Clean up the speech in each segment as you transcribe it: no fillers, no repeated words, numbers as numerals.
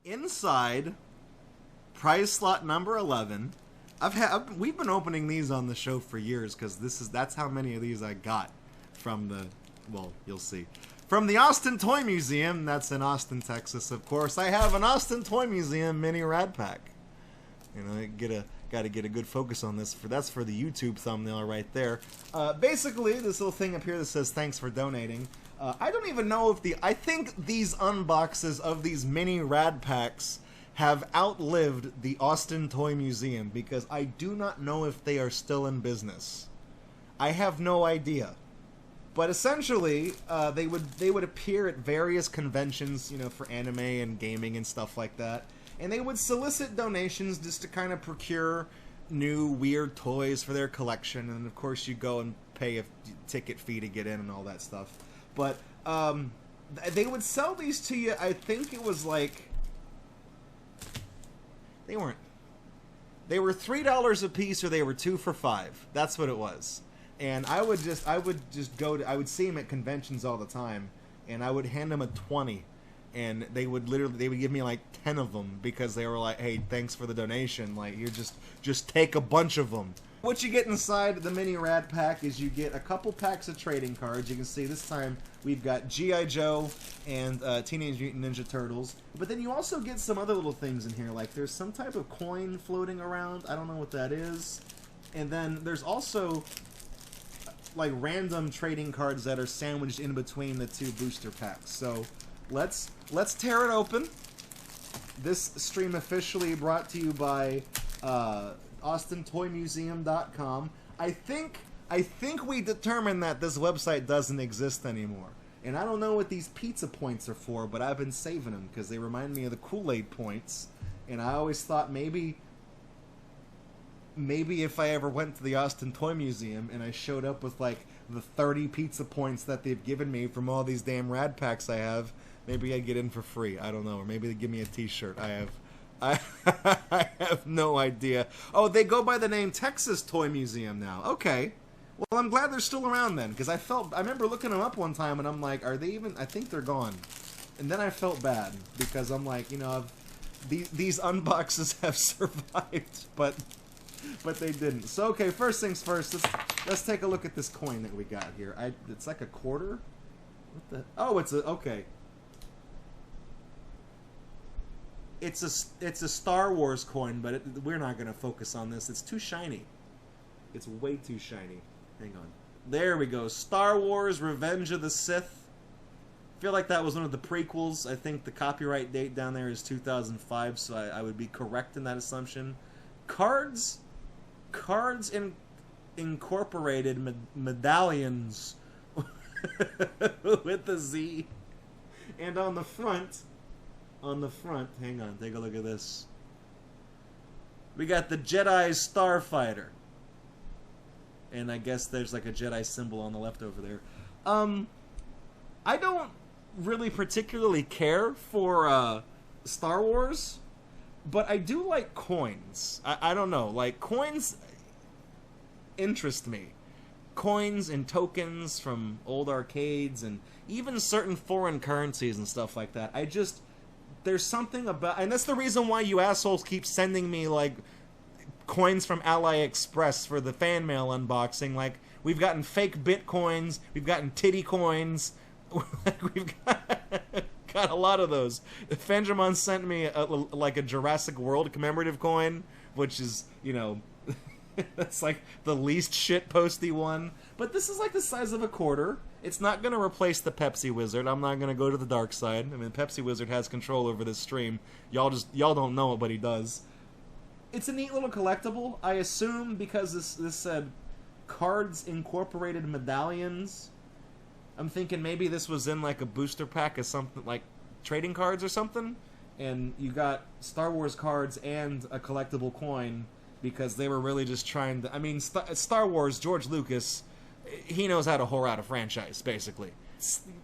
Inside prize slot number 11. We've been opening these on the show for years because that's how many of these I got from the, well, you'll see. From the Austin Toy Museum, that's in Austin, Texas, of course. I have an Austin Toy Museum mini Rad Pack. You know, gotta get a good focus on this. That's for the YouTube thumbnail right there. Basically, this little thing up here that says thanks for donating. I don't even know if I think these unboxes of these mini Rad Packs have outlived the Austin Toy Museum because I do not know if they are still in business. I have no idea. But essentially, they would appear at various conventions, you know, for anime and gaming and stuff like that. And they would solicit donations just to kind of procure new weird toys for their collection. And of course, you go and pay a ticket fee to get in and all that stuff. But they would sell these to you. I think it was like they were $3 a piece, or they were 2 for $5. That's what it was. And I would see them at conventions all the time, and I would hand them a 20, and they would give me like 10 of them because they were like, hey, thanks for the donation, like, you just take a bunch of them. What you get inside the mini Rad Pack is you get a couple packs of trading cards. You can see this time we've got G.I. Joe and Teenage Mutant Ninja Turtles. But then you also get some other little things in here, like there's some type of coin floating around. I don't know what that is. And then there's also like random trading cards that are sandwiched in between the two booster packs. So let's tear it open. This stream officially brought to you by AustinToyMuseum.com. I think we determined that this website doesn't exist anymore. And I don't know what these pizza points are for, but I've been saving them because they remind me of the Kool-Aid points. And I always thought maybe if I ever went to the Austin Toy Museum and I showed up with like the 30 pizza points that they've given me from all these damn Rad Packs I have, maybe I'd get in for free. I don't know. Or maybe they'd give me a t-shirt. I have no idea. Oh, they go by the name Texas Toy Museum now. Okay. Well, I'm glad they're still around then, because I remember looking them up one time and I'm like, are they even, I think they're gone. And then I felt bad because I'm like, you know, these unboxes have survived, but they didn't. So, okay, first things first, let's take a look at this coin that we got here. It's like a quarter? What the? Oh, okay. It's a Star Wars coin, but we're not going to focus on this. It's too shiny. It's way too shiny. Hang on. There we go. Star Wars Revenge of the Sith. I feel like that was one of the prequels. I think the copyright date down there is 2005, so I would be correct in that assumption. Cards Incorporated medallions with the Z. And on the front, hang on, take a look at this. We got the Jedi Starfighter. And I guess there's like a Jedi symbol on the left over there. I don't really particularly care for Star Wars, but I do like coins. I don't know, like coins interest me. Coins and tokens from old arcades and even certain foreign currencies and stuff like that. There's something about, and that's the reason why you assholes keep sending me like coins from AliExpress for the fan mail unboxing. Like, we've gotten fake Bitcoins, we've gotten titty coins, we've got a lot of those. Fendramon sent me like a Jurassic World commemorative coin, which is, you know, that's like the least shitposty one. But this is like the size of a quarter. It's not going to replace the Pepsi Wizard. I'm not going to go to the dark side. I mean, Pepsi Wizard has control over this stream. Y'all don't know it, but he does. It's a neat little collectible, I assume, because this said Cards Incorporated medallions. I'm thinking maybe this was in like a booster pack of something like trading cards or something, and you got Star Wars cards and a collectible coin because they were really just trying to. I mean, Star Wars, George Lucas, he knows how to whore out a franchise, basically.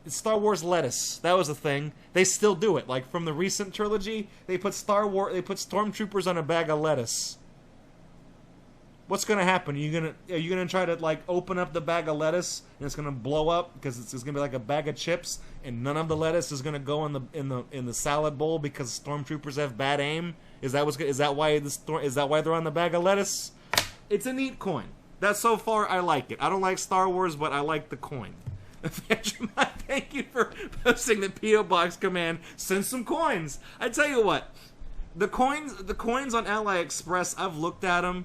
Star Wars lettuce, that was a thing. They still do it. Like from the recent trilogy, they put Stormtroopers on a bag of lettuce. what's gonna happen? Are you gonna try to like open up the bag of lettuce and it's gonna blow up because it's gonna be like a bag of chips and none of the lettuce is gonna go in the salad bowl because stormtroopers have bad aim? Is that why they're on the bag of lettuce? It's a neat coin. That so far I like it. I don't like Star Wars, but I like the coin. Thank you for posting the P.O. Box command. Send some coins. I tell you what, the coins on AliExpress, I've looked at them.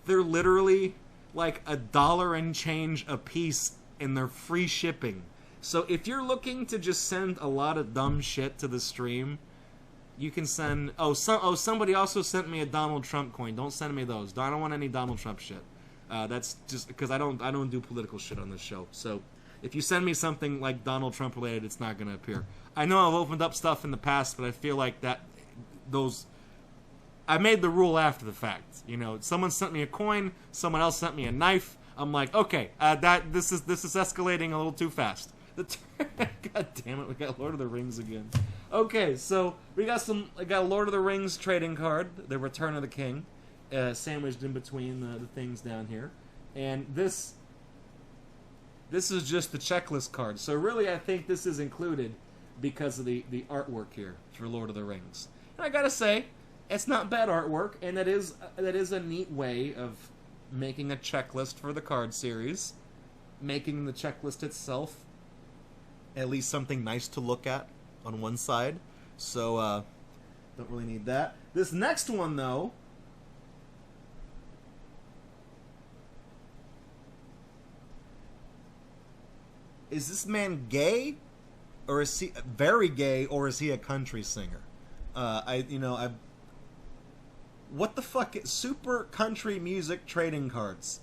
They're literally like $1 and change a piece, and they're free shipping. So if you're looking to just send a lot of dumb shit to the stream, you can send. Somebody also sent me a Donald Trump coin. Don't send me those. I don't want any Donald Trump shit. That's just because I don't do political shit on this show. So if you send me something like Donald Trump related, it's not going to appear. I know I've opened up stuff in the past, but I feel like I made the rule after the fact. You know, someone sent me a coin, someone else sent me a knife. I'm like, okay, this is escalating a little too fast. God damn it, we got Lord of the Rings again. Okay, so I got Lord of the Rings trading card, the Return of the King, sandwiched in between the things down here, and this is just the checklist card. So really, I think this is included because of the artwork here for Lord of the Rings. And I gotta say, it's not bad artwork, and that is a neat way of making a checklist for the card series, making the checklist itself at least something nice to look at on one side. So don't really need that. This next one though, is this man gay, or is he very gay, or is he a country singer? What the fuck? Super country music trading cards.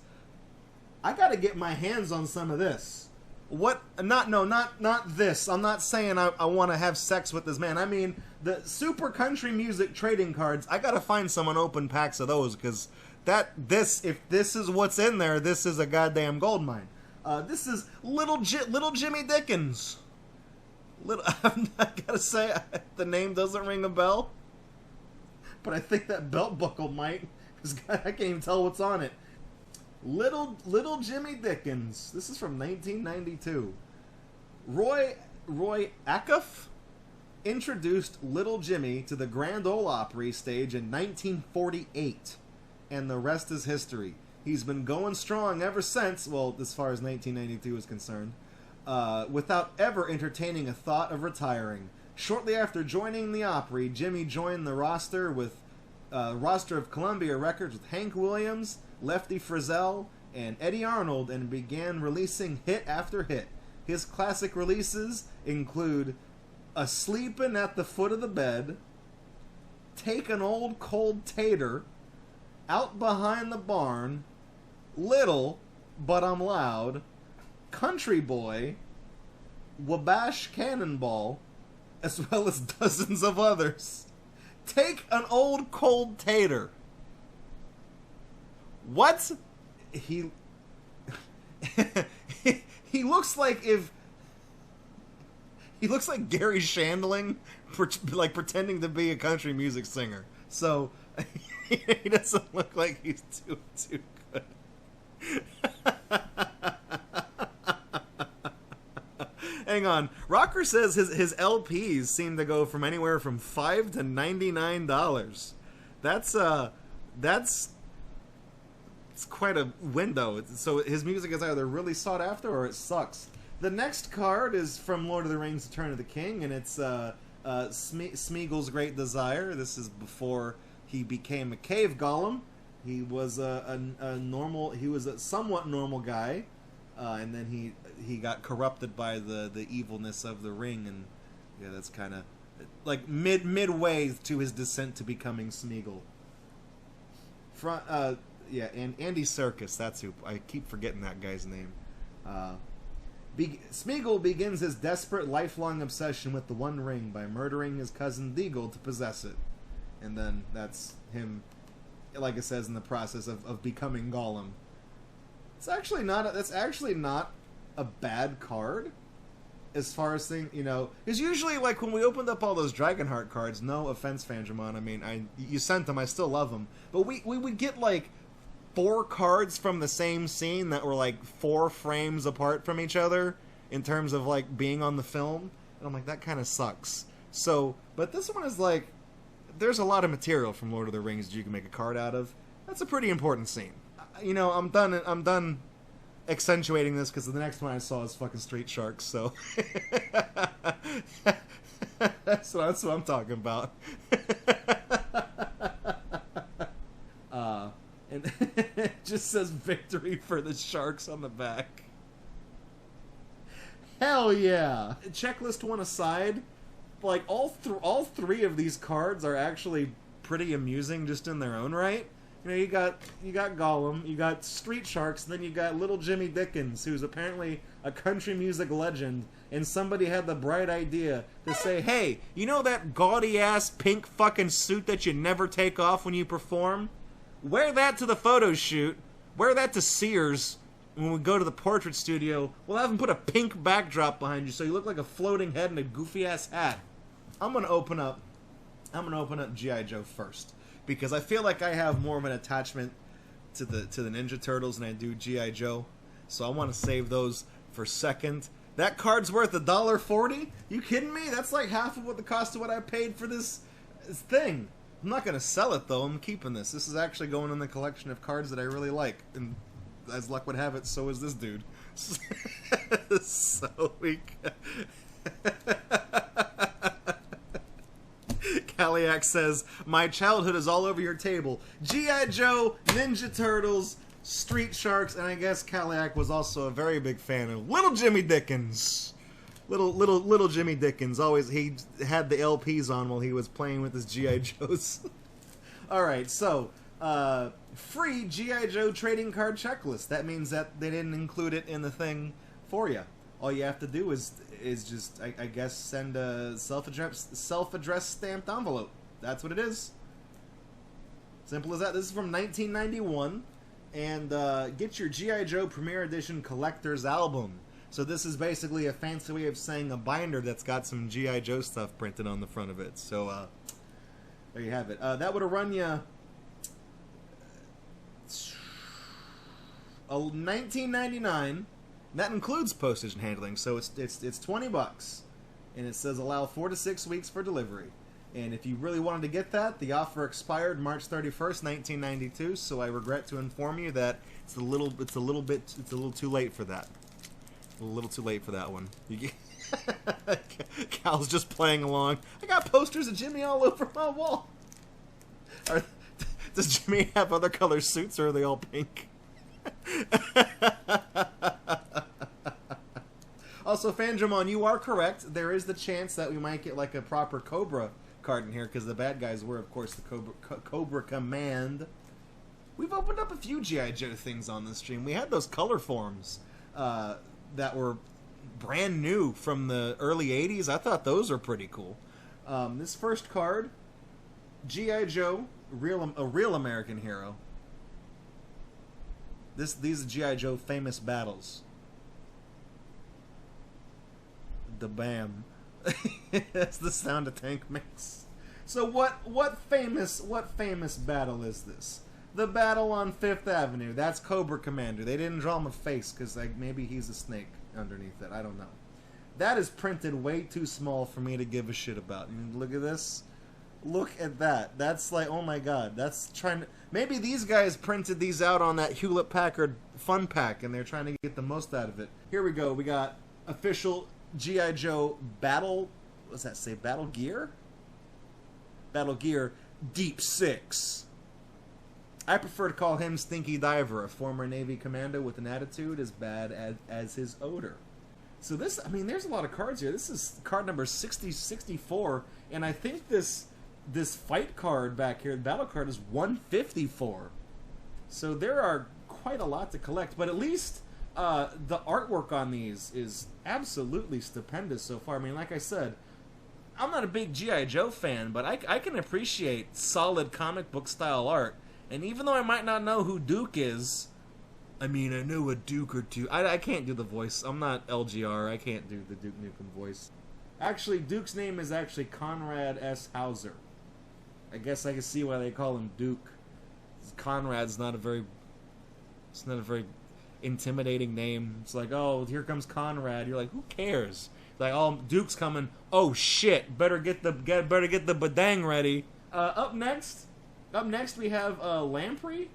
I gotta get my hands on some of this. What? Not this. I'm not saying I want to have sex with this man. I mean, the super country music trading cards, I gotta find someone open packs of those, because if this is what's in there, this is a goddamn gold mine. This is Little Jimmy Dickens. I gotta say, the name doesn't ring a bell, but I think that belt buckle might, because I can't even tell what's on it. Little Jimmy Dickens. This is from 1992. Roy Acuff introduced Little Jimmy to the Grand Ole Opry stage in 1948, and the rest is history. He's been going strong ever since, well, as far as 1992 is concerned, without ever entertaining a thought of retiring. Shortly after joining the Opry, Jimmy joined the roster of Columbia Records with Hank Williams, Lefty Frizzell, and Eddie Arnold, and began releasing hit after hit. His classic releases include A Sleepin' at the Foot of the Bed, Take an Old Cold Tater, Out Behind the Barn, Little, But I'm Loud, Country Boy, Wabash Cannonball, as well as dozens of others. Take an Old Cold Tater. What? He looks like Gary Shandling, pretending to be a country music singer. So he doesn't look like he's too good. Hang on. Rocker says his LPs seem to go from anywhere from $5 to $99. That's quite a window. So his music is either really sought after or it sucks. The next card is from Lord of the Rings: Return of the King, and it's Smeagol's Great Desire. This is before he became a cave golem. He was he was a somewhat normal guy, and then he got corrupted by the evilness of the ring, and yeah, that's kind of like midway to his descent to becoming Smeagol. Yeah, and Andy Serkis, that's who. I keep forgetting that guy's name. Smeagol begins his desperate, lifelong obsession with the One Ring by murdering his cousin Deagle to possess it. And then that's him, like it says, in the process of becoming Gollum. That's actually not a bad card. As far as thing, because usually, like, when we opened up all those Dragonheart cards, no offense, Fangermon, I mean, you sent them, I still love them, but we would get, like, 4 cards from the same scene that were like 4 frames apart from each other in terms of like being on the film, and I'm like, that kind of sucks. So, but this one is like, there's a lot of material from Lord of the Rings that you can make a card out of. That's a pretty important scene. You know, I'm done accentuating this because the next one I saw is fucking Street Sharks, so that's what I'm talking about. And it just says victory for the Sharks on the back. Hell yeah! Checklist one aside, like all 3 of these cards are actually pretty amusing just in their own right. You know, you got Gollum, you got Street Sharks, and then you got Little Jimmy Dickens, who's apparently a country music legend, and somebody had the bright idea to say, hey, you know that gaudy-ass pink fucking suit that you never take off when you perform? Wear that to the photo shoot, wear that to Sears when we go to the portrait studio. We'll have them put a pink backdrop behind you so you look like a floating head in a goofy-ass hat. I'm gonna open up G.I. Joe first, because I feel like I have more of an attachment to the Ninja Turtles than I do G.I. Joe, so I want to save those for second. That card's worth $1.40? You kidding me? That's like half of what the cost of what I paid for this thing. I'm not going to sell it, though. I'm keeping this. This is actually going in the collection of cards that I really like, and as luck would have it, so is this dude. So weak. Kaliak says, my childhood is all over your table. G.I. Joe, Ninja Turtles, Street Sharks, and I guess Kaliak was also a very big fan of Little Jimmy Dickens. Little Jimmy Dickens. Always, he had the LPs on while he was playing with his G.I. Joes. Alright, so, free G.I. Joe trading card checklist. That means that they didn't include it in the thing for you. All you have to do is just, I guess, send a self-addressed stamped envelope. That's what it is. Simple as that. This is from 1991. And get your G.I. Joe Premier Edition Collector's Album. So this is basically a fancy way of saying a binder that's got some G.I. Joe stuff printed on the front of it. So there you have it. That would have run you $19.99. That includes postage and handling, so it's $20, and it says allow 4 to 6 weeks for delivery. And if you really wanted to get that, the offer expired March 31st, 1992. So I regret to inform you that it's a little too late for that. A little too late for that one. Cal's just playing along. I got posters of Jimmy all over my wall. Does Jimmy have other color suits, or are they all pink? Also, Fandramon, you are correct. There is the chance that we might get like a proper Cobra card in here, because the bad guys were, of course, the Cobra Command. We've opened up a few G.I. Joe things on this stream. We had those color forms that were brand new from the early 80s. I thought those were pretty cool. This first card, G.I. Joe, a real American hero. These are G.I. Joe famous battles. The bam. That's the sound a tank makes. So what famous battle is this? The battle on 5th Avenue. That's Cobra Commander. They didn't draw him a face because like maybe he's a snake underneath it. I don't know. That is printed way too small for me to give a shit about. And look at this. Look at that. That's like, oh my god. That's trying to... Maybe these guys printed these out on that Hewlett-Packard Fun Pack and they're trying to get the most out of it. Here we go. We got official G.I. Joe Battle... What's that say? Battle Gear? Battle Gear Deep 6. I prefer to call him Stinky Diver, a former Navy commando with an attitude as bad as his odor. So this, I mean, there's a lot of cards here. This is card number 6064, and I think this fight card back here, the battle card, is 154. So there are quite a lot to collect, but at least the artwork on these is absolutely stupendous so far. I mean, like I said, I'm not a big G.I. Joe fan, but I can appreciate solid comic book style art. And even though I might not know who Duke is, I mean, I know a Duke or two. I can't do the voice. I'm not LGR. I can't do the Duke Nukem voice. Actually, Duke's name is actually Conrad S. Hauser. I guess I can see why they call him Duke. Conrad's not a very It's not a very intimidating name. It's like, oh, here comes Conrad. You're like, who cares? Like, oh, Duke's coming. Oh shit! Better get the badang ready. Up next we have Lamprey,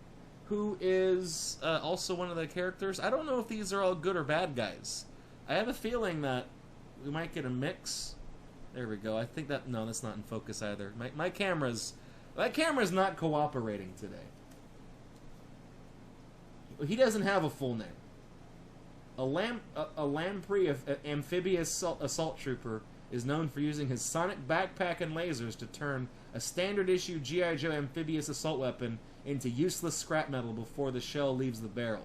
who is also one of the characters. I don't know if these are all good or bad guys. I have a feeling that we might get a mix. There we go. I think that no, that's not in focus either. My camera's not cooperating today. He doesn't have a full name. A Lamprey Amphibious Assault Trooper is known for using his sonic backpack and lasers to turn a standard-issue G.I. Joe Amphibious assault weapon into useless scrap metal before the shell leaves the barrel.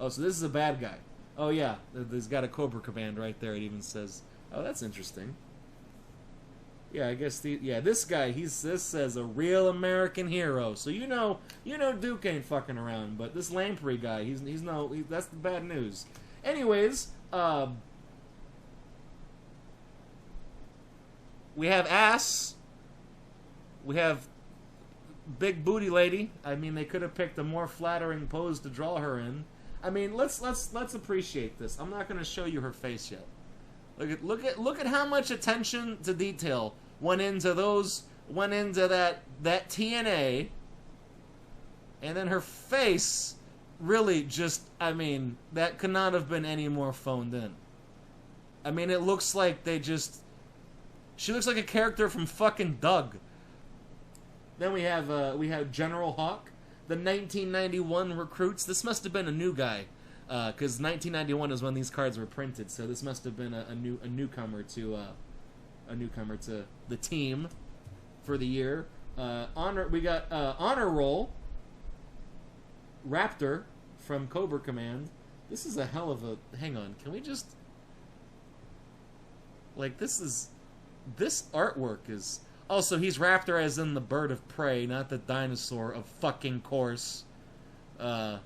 Oh, so this is a bad guy. Oh yeah, he's got a Cobra Commander right there. It even says, oh, that's interesting. Yeah, I guess this guy, this says a real American hero. So you know Duke ain't fucking around, but this Lamprey guy, that's the bad news. Anyways, we have ass. We have big booty lady. I mean, they could have picked a more flattering pose to draw her in. I mean, let's appreciate this. I'm not going to show you her face yet. Look at how much attention to detail went into that TNA, and then her face really just, I mean, that could not have been any more phoned in. I mean, it looks like she looks like a character from fucking Doug. Then we have General Hawk, the 1991 recruits. This must have been a new guy, because 1991 is when these cards were printed. So this must have been a newcomer to the team for the year. We got Honor Roll Raptor from Cobra Command. This is a hell of a... Hang on, can we just... Like, this artwork is... Also, he's Raptor as in the bird of prey, not the dinosaur of fucking course. I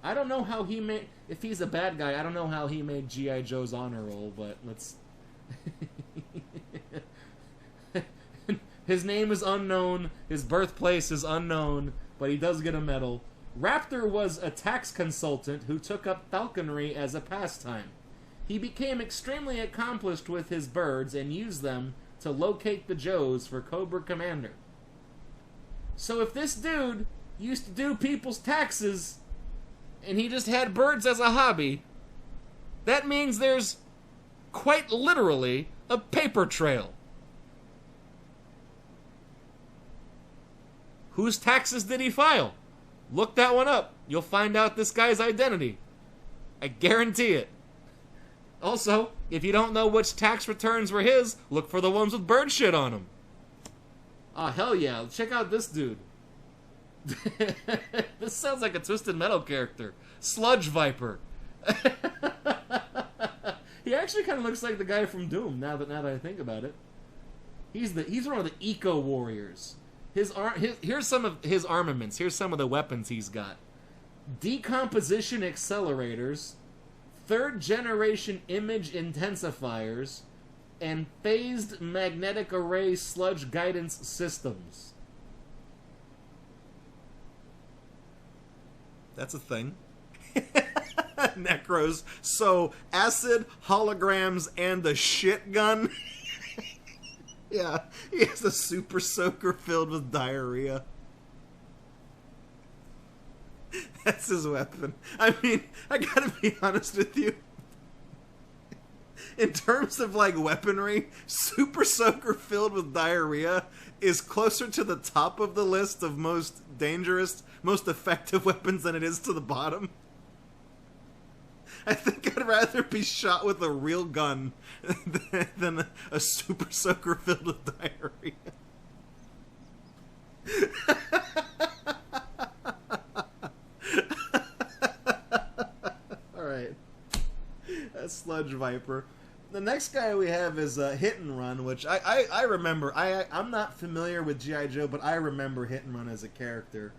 don't know how he made... If he's a bad guy, I don't know how he made G.I. Joe's Honor Roll, but let's... His name is unknown, his birthplace is unknown, but he does get a medal. Raptor was a tax consultant who took up falconry as a pastime. He became extremely accomplished with his birds and used them to locate the Joes for Cobra Commander. So if this dude used to do people's taxes and he just had birds as a hobby, that means there's quite literally a paper trail. Whose taxes did he file? Look that one up. You'll find out this guy's identity. I guarantee it. Also, if you don't know which tax returns were his, look for the ones with bird shit on them. Oh, hell yeah. Check out this dude. This sounds like a Twisted Metal character. Sludge Viper. He actually kind of looks like the guy from Doom, now that I think about it. He's one of the eco warriors. Here's some of his armaments. Here's some of the weapons he's got. Decomposition accelerators, 3rd generation image intensifiers, and phased magnetic array sludge guidance systems. That's a thing. Necros. So, acid, holograms, and the shit gun. Yeah, he has a super soaker filled with diarrhea. That's his weapon. I mean, I gotta be honest with you. In terms of, like, weaponry, super soaker filled with diarrhea is closer to the top of the list of most dangerous, most effective weapons than it is to the bottom. I think I'd rather be shot with a real gun than a super soaker filled with diarrhea. Alright. That's Sludge Viper. The next guy we have is Hit and Run, which I remember. I'm not familiar with G.I. Joe, but I remember Hit and Run as a character.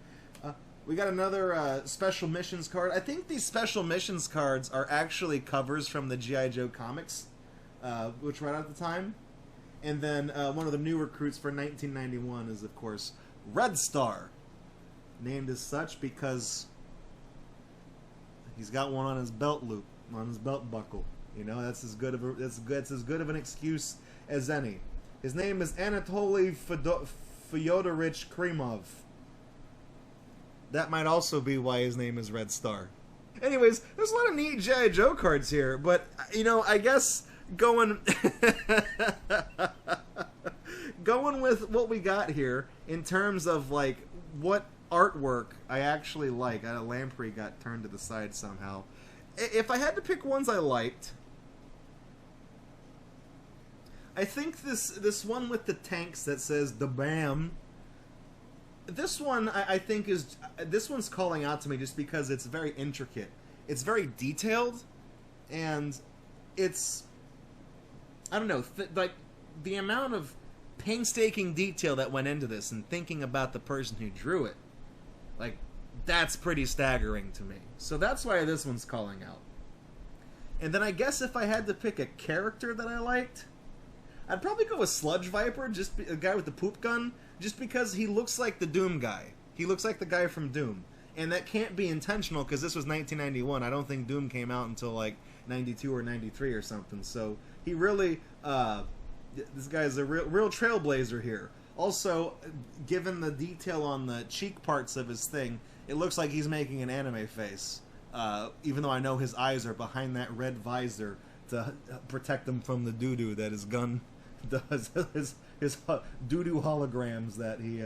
We got another Special Missions card. I think these Special Missions cards are actually covers from the G.I. Joe comics, which were out at the time. And then one of the new recruits for 1991 is, of course, Red Star. Named as such because He's got one on his belt loop, on his belt buckle. You know, that's as good of an excuse as any. His name is Anatoly Fyodorovich Krimov. That might also be why his name is Red Star. Anyways, there's a lot of neat G.I. Joe cards here, but, you know, I guess going with what we got here in terms of, like, what artwork I actually like. Lamprey got turned to the side somehow. If I had to pick ones I liked, I think this one with the tanks that says "the Bam." This one I think this one's calling out to me just because it's very intricate. It's very detailed, and it's, I don't know, like the amount of painstaking detail that went into this and thinking about the person who drew it, like, that's pretty staggering to me. So that's why this one's calling out. And then I guess if I had to pick a character that I liked, I'd probably go with Sludge Viper, just a guy with the poop gun, just because he looks like the Doom guy. He looks like the guy from Doom. And that can't be intentional because this was 1991. I don't think Doom came out until like 92 or 93 or something. So he really, this guy's a real trailblazer here. Also, given the detail on the cheek parts of his thing, it looks like he's making an anime face. Even though I know his eyes are behind that red visor to protect him from the doo-doo that his gun does. his doo-doo holograms that he,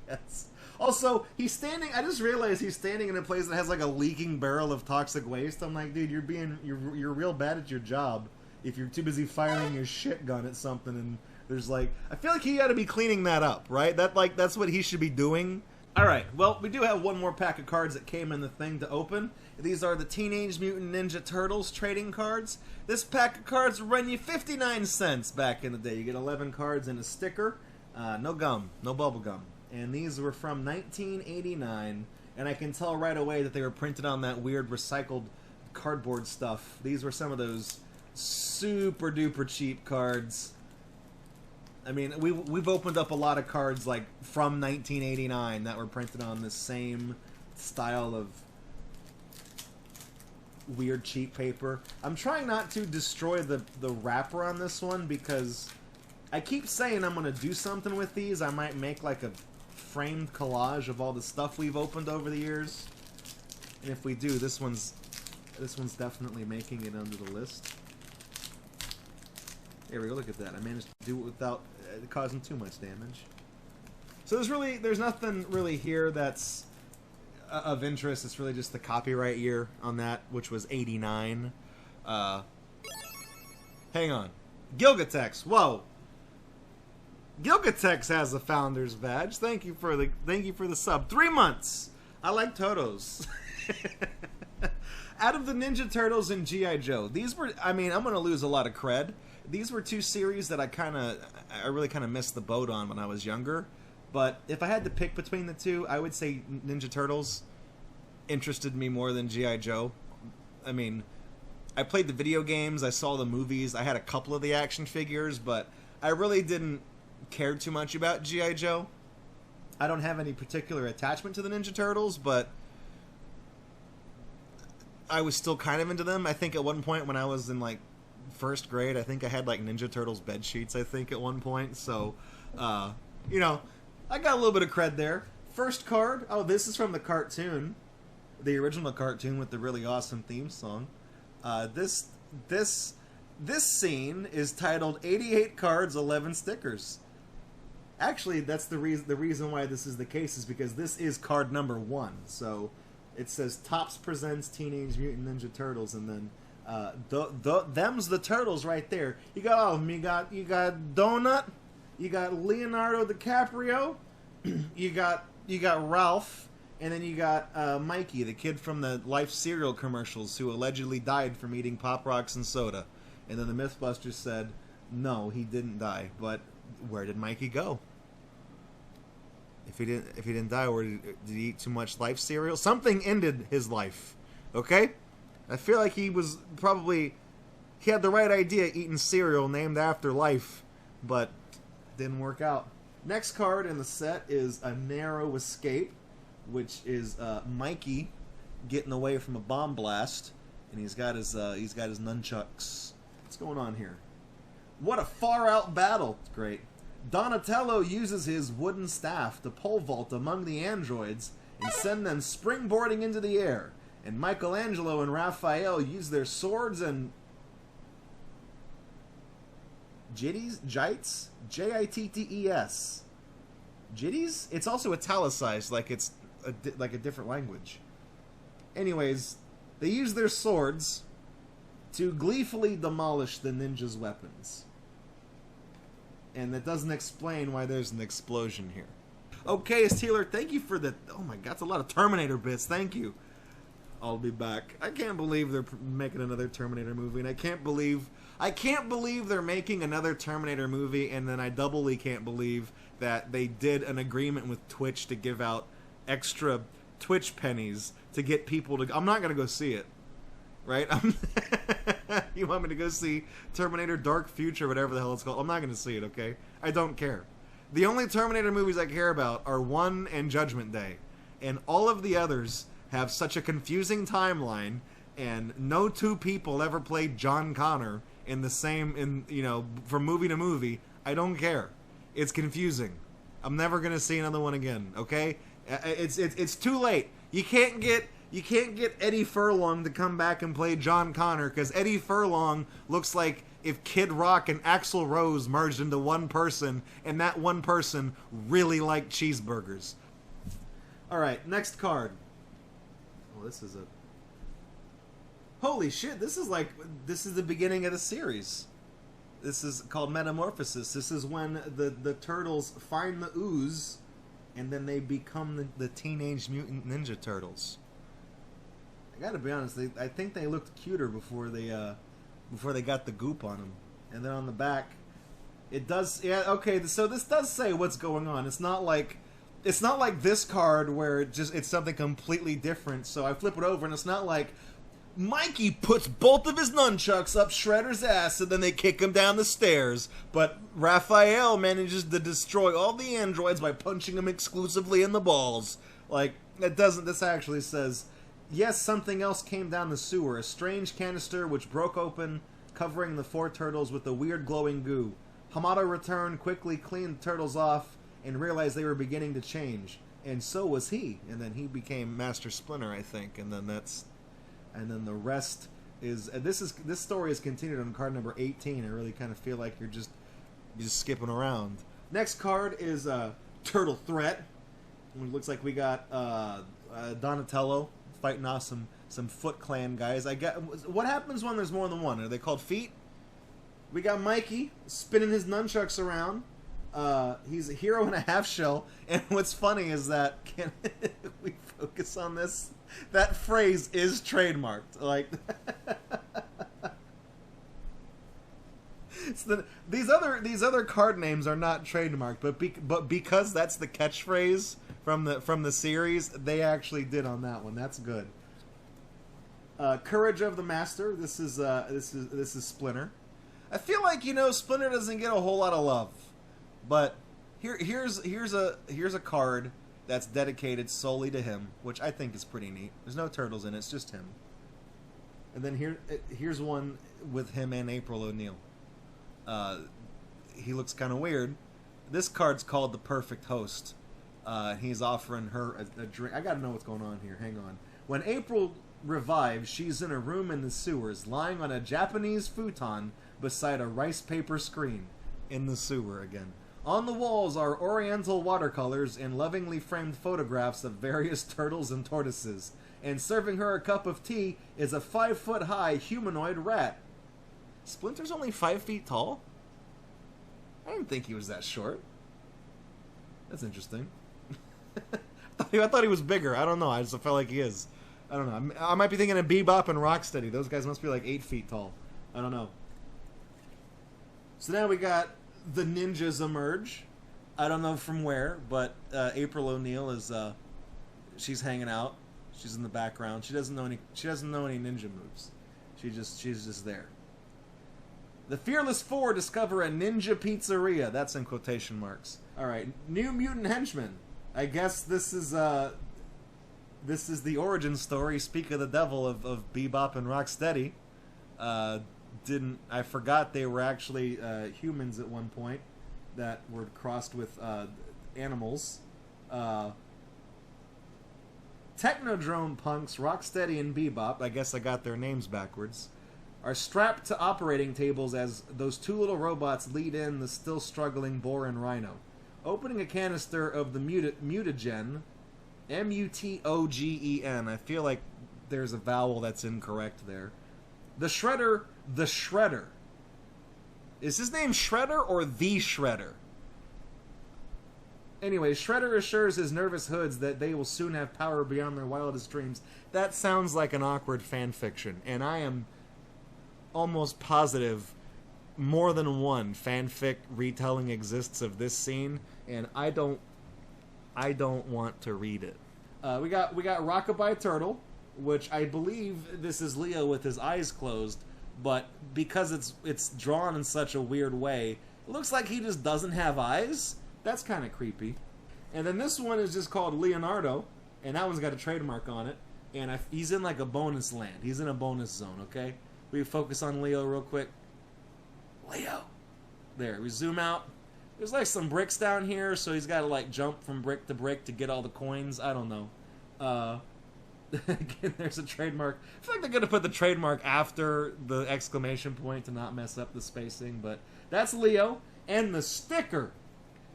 yes. Also, he's standing, I just realized he's standing in a place that has like a leaking barrel of toxic waste. I'm like, dude, you're real bad at your job if you're too busy firing your shit gun at something and there's like, I feel like he ought to be cleaning that up, right? That's what he should be doing. Alright, well, we do have one more pack of cards that came in the thing to open. These are the Teenage Mutant Ninja Turtles trading cards. This pack of cards will run you 59 cents back in the day. You get 11 cards and a sticker. No gum, no bubble gum. And these were from 1989, and I can tell right away that they were printed on that weird recycled cardboard stuff. These were some of those super duper cheap cards. I mean, we've opened up a lot of cards like from 1989 that were printed on the same style of weird cheap paper. I'm trying not to destroy the wrapper on this one because I keep saying I'm going to do something with these. I might make like a framed collage of all the stuff we've opened over the years. And if we do, this one's definitely making it onto the list. There we go, look at that. I managed to do it without causing too much damage. So there's nothing really here that's of interest. It's really just the copyright year on that, which was 89. Hang on. Gilgatex, whoa. Gilgatex has a founder's badge. Thank you for the sub. 3 months. I like Totos. Out of the Ninja Turtles and G.I. Joe, these were, I mean, I'm going to lose a lot of cred. These were two series that I really kind of missed the boat on when I was younger. But if I had to pick between the two, I would say Ninja Turtles interested me more than G.I. Joe. I mean, I played the video games, I saw the movies, I had a couple of the action figures, but I really didn't care too much about G.I. Joe. I don't have any particular attachment to the Ninja Turtles, but I was still kind of into them. I think at one point when I was in like first grade, I think I had like Ninja Turtles bed sheets, I think, at one point. So, you know, I got a little bit of cred there. First card, oh, this is from the cartoon, the original cartoon with the really awesome theme song. This scene is titled 88 Cards, 11 Stickers. Actually, that's the reason why this is the case is because this is card number 1. So it says Topps presents Teenage Mutant Ninja Turtles, and then them's the turtles right there. You got all of them. You got Donut, you got Leonardo DiCaprio, you got Ralph, and then you got Mikey, the kid from the Life cereal commercials who allegedly died from eating Pop Rocks and soda. And then the Mythbusters said, no, he didn't die. But where did Mikey go? If he didn't die, or did he eat too much Life cereal? Something ended his life. Okay? I feel like he had the right idea eating cereal named after Life, but didn't work out. Next card in the set is A Narrow Escape. which is Mikey getting away from a bomb blast, and he's got his nunchucks. What's going on here? What a far out battle! It's great. Donatello uses his wooden staff to pole vault among the androids and send them springboarding into the air. And Michelangelo and Raphael use their swords and jites? J-I-T-T-E-S. Jitties? It's also italicized, like it's like a different language. Anyways, they use their swords to gleefully demolish the ninjas' weapons. And that doesn't explain why there's an explosion here. Okay, Steeler, thank you for the... Oh my god, that's a lot of Terminator bits. Thank you. I'll be back. I can't believe they're making another Terminator movie, and I can't believe they're making another Terminator movie, and then I doubly can't believe that they did an agreement with Twitch to give out extra Twitch pennies to get people to... I'm not going to go see it. Right? You want me to go see Terminator Dark Future, whatever the hell it's called? I'm not going to see it, okay? I don't care. The only Terminator movies I care about are 1 and Judgment Day. And all of the others have such a confusing timeline, and no two people ever played John Connor in the same, from movie to movie. I don't care. It's confusing. I'm never going to see another one again, okay? It's too late. You can't get Eddie Furlong to come back and play John Connor, because Eddie Furlong looks like if Kid Rock and Axl Rose merged into one person, and that one person really liked cheeseburgers. Alright, next card. Oh, this is a... Holy shit, this is the beginning of the series. This is called Metamorphosis. This is when the turtles find the ooze, and then they become the Teenage Mutant Ninja Turtles. I gotta be honest, I think they looked cuter before they got the goop on them. And then on the back, it does... Yeah, okay, so this does say what's going on. It's not like this card where it's something completely different. So I flip it over, and it's not like Mikey puts both of his nunchucks up Shredder's ass, and then they kick him down the stairs. But Raphael manages to destroy all the androids by punching them exclusively in the balls. Like, it doesn't... This actually says... Yes, something else came down the sewer. A strange canister which broke open, covering the 4 turtles with a weird glowing goo. Hamato returned, quickly cleaned the turtles off, and realized they were beginning to change. And so was he. And then he became Master Splinter, I think. And then the rest is... This story is continued on card number 18. I really kind of feel like you're just skipping around. Next card is Turtle Threat. It looks like we got Donatello fighting off some Foot Clan guys. What happens when there's more than one? Are they called feet? We got Mikey spinning his nunchucks around. He's a hero in a half shell. And what's funny is that... Can we focus on this? That phrase is trademarked. Like... These other card names are not trademarked, but because that's the catchphrase from the series, they actually did on that one. That's good. Courage of the Master. This is Splinter. I feel like Splinter doesn't get a whole lot of love, but here's a card that's dedicated solely to him, which I think is pretty neat. There's no turtles in it; it's just him. And then here's one with him and April O'Neil. He looks kind of weird. This card's called the Perfect Host. He's offering her a drink. I gotta know what's going on here. Hang on. When April revives, she's in a room in the sewers, lying on a Japanese futon beside a rice paper screen. In the sewer again. On the walls are oriental watercolors and lovingly framed photographs of various turtles and tortoises. And serving her a cup of tea is a 5-foot-high humanoid rat. Splinter's only 5 feet tall? I didn't think he was that short. That's interesting. I thought he was bigger. I don't know. I just felt like he is. I don't know. I might be thinking of Bebop and Rocksteady. Those guys must be like 8 feet tall. I don't know. So now we got the ninjas emerge. I don't know from where, but April O'Neil is she's hanging out. She's in the background. She doesn't know any ninja moves. She's just there. The Fearless Four discover a ninja pizzeria. That's in quotation marks. Alright, New Mutant Henchman. I guess this is this is the origin story, speak of the devil, of Bebop and Rocksteady. I forgot they were actually humans at one point that were crossed with animals. Technodrome punks, Rocksteady and Bebop, I guess I got their names backwards, are strapped to operating tables as those two little robots lead in the still struggling Boar and Rhino. Opening a canister of the Mutagen, M-U-T-O-G-E-N. I feel like there's a vowel that's incorrect there. The Shredder. Is his name Shredder or The Shredder? Anyway, Shredder assures his nervous hoods that they will soon have power beyond their wildest dreams. That sounds like an awkward fan fiction, and I am almost positive more than one fanfic retelling exists of this scene, and I don't want to read it. We got Rockabye Turtle, which I believe this is Leo with his eyes closed, but because it's drawn in such a weird way, it looks like he just doesn't have eyes. That's kind of creepy. And then this one is just called Leonardo, and that one's got a trademark on it, and he's in like a bonus land. He's in a bonus zone, okay? We focus on Leo real quick. Leo. There, we zoom out. There's like some bricks down here, so he's got to like jump from brick to brick to get all the coins. I don't know. Again, there's a trademark. I feel like they're going to put the trademark after the exclamation point to not mess up the spacing, but that's Leo. And the sticker,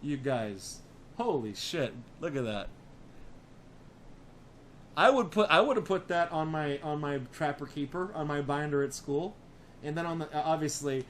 you guys. Holy shit. Look at that. I would have put that on my Trapper Keeper, on my binder at school. And then on the obviously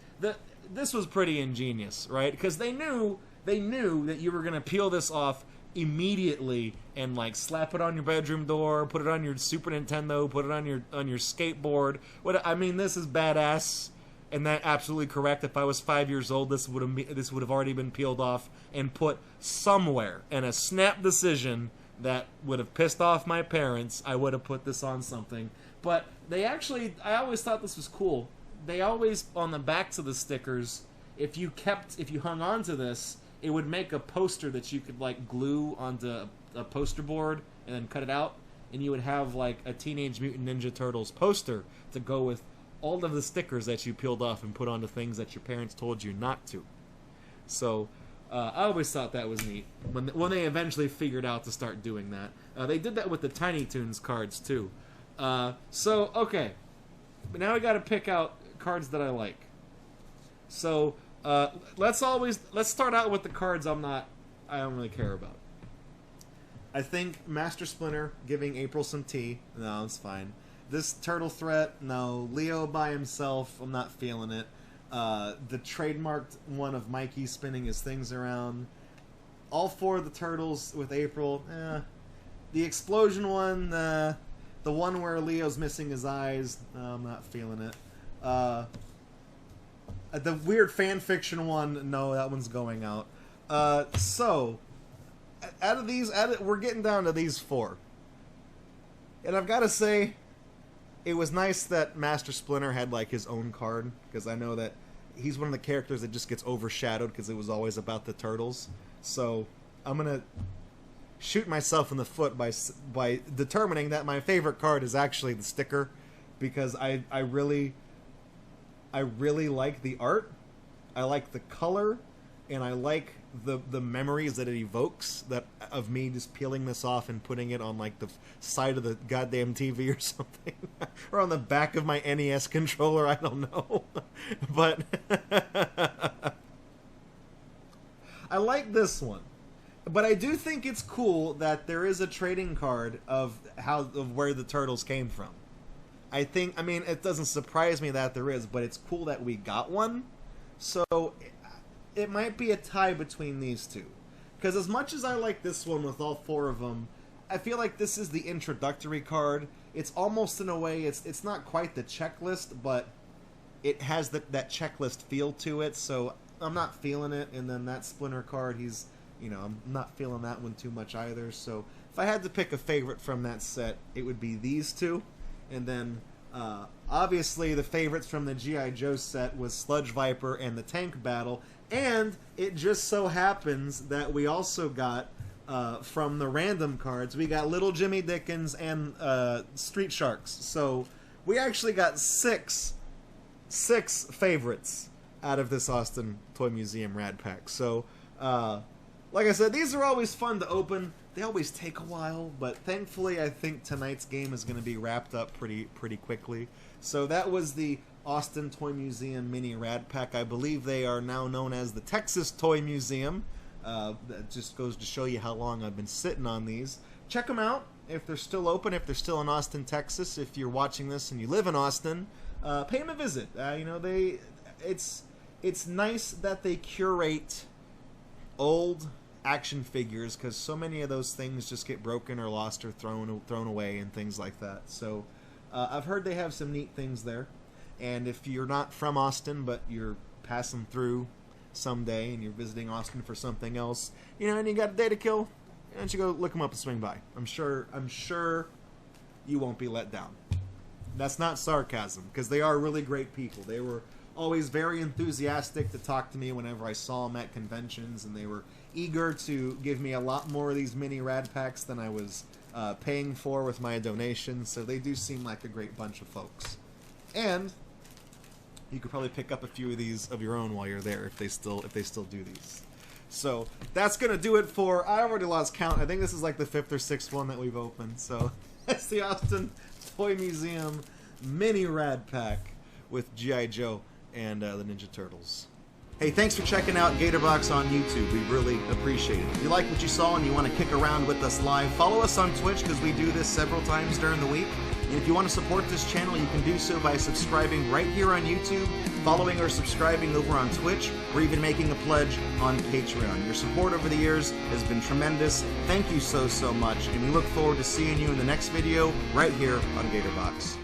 this was pretty ingenious, right? Because they knew that you were going to peel this off immediately and like slap it on your bedroom door, put it on your Super Nintendo, put it on your skateboard. I mean, this is badass, and that's absolutely correct. If I was 5 years old, this would have already been peeled off and put somewhere. And a snap decision that would have pissed off my parents, I would have put this on something. But I always thought this was cool. They always, on the backs of the stickers, if you hung on to this, it would make a poster that you could like glue onto a poster board and then cut it out, and you would have like a Teenage Mutant Ninja Turtles poster to go with all of the stickers that you peeled off and put onto things that your parents told you not to. So I always thought that was neat when they eventually figured out to start doing that. They did that with the Tiny Toons cards too. So okay, but now I got to pick out cards that I like. So let's start out with the cards I don't really care about. I think Master Splinter giving April some tea. No, it's fine. This Turtle Threat, no. Leo by himself, I'm not feeling it. The trademarked one of Mikey spinning his things around. All four of the Turtles with April, The explosion one, the one where Leo's missing his eyes, I'm not feeling it. The weird fan fiction one, no, that one's going out. So, out of these, we're getting down to these four. And I've got to say, it was nice that Master Splinter had like his own card, because I know that he's one of the characters that just gets overshadowed because it was always about the Turtles. So, I'm going to shoot myself in the foot by determining that my favorite card is actually the sticker, because I really like the art, I like the color, and I like the memories that it evokes of me just peeling this off and putting it on like the side of the goddamn TV or something, or on the back of my NES controller. I don't know, but I like this one. But I do think it's cool that there is a trading card of where the Turtles came from. I mean, it doesn't surprise me that there is, but it's cool that we got one. So, it might be a tie between these two. Because as much as I like this one with all four of them, I feel like this is the introductory card. It's almost, in a way, it's not quite the checklist, but it has that checklist feel to it, so I'm not feeling it. And then that Splinter card, I'm not feeling that one too much either. So, if I had to pick a favorite from that set, it would be these two. And then, obviously, the favorites from the G.I. Joe set was Sludge Viper and the Tank Battle. And it just so happens that we also got from the random cards, we got Little Jimmy Dickens and Street Sharks. So we actually got six favorites out of this Austin Toy Museum Rad Pack. So, like I said, these are always fun to open. They always take a while, but thankfully I think tonight's game is going to be wrapped up pretty quickly. So that was the Austin Toy Museum Mini Rad Pack. I believe they are now known as the Texas Toy Museum. That just goes to show you how long I've been sitting on these. Check them out if they're still open, if they're still in Austin, Texas. If you're watching this and you live in Austin, pay them a visit. You know, it's nice that they curate old action figures, because so many of those things just get broken or lost or thrown away and things like that. So I've heard they have some neat things there. And if you're not from Austin but you're passing through someday and you're visiting Austin for something else, you know, and you got a day to kill, why don't you go look them up and swing by? I'm sure you won't be let down. That's not sarcasm, because they are really great people. They were always very enthusiastic to talk to me whenever I saw them at conventions, and they were eager to give me a lot more of these mini Rad Packs than I was paying for with my donations. So they do seem like a great bunch of folks. And you could probably pick up a few of these of your own while you're there if they still do these. So that's gonna do it for, I already lost count. I think this is like the 5th or 6th one that we've opened. So that's the Austin Toy Museum Mini Rad Pack with G.I. Joe and the Ninja Turtles. Hey, thanks for checking out GatorBox on YouTube. We really appreciate it. If you like what you saw and you want to kick around with us live, follow us on Twitch, because we do this several times during the week. And if you want to support this channel, you can do so by subscribing right here on YouTube, following or subscribing over on Twitch, or even making a pledge on Patreon. Your support over the years has been tremendous. Thank you so much, and we look forward to seeing you in the next video right here on GatorBox.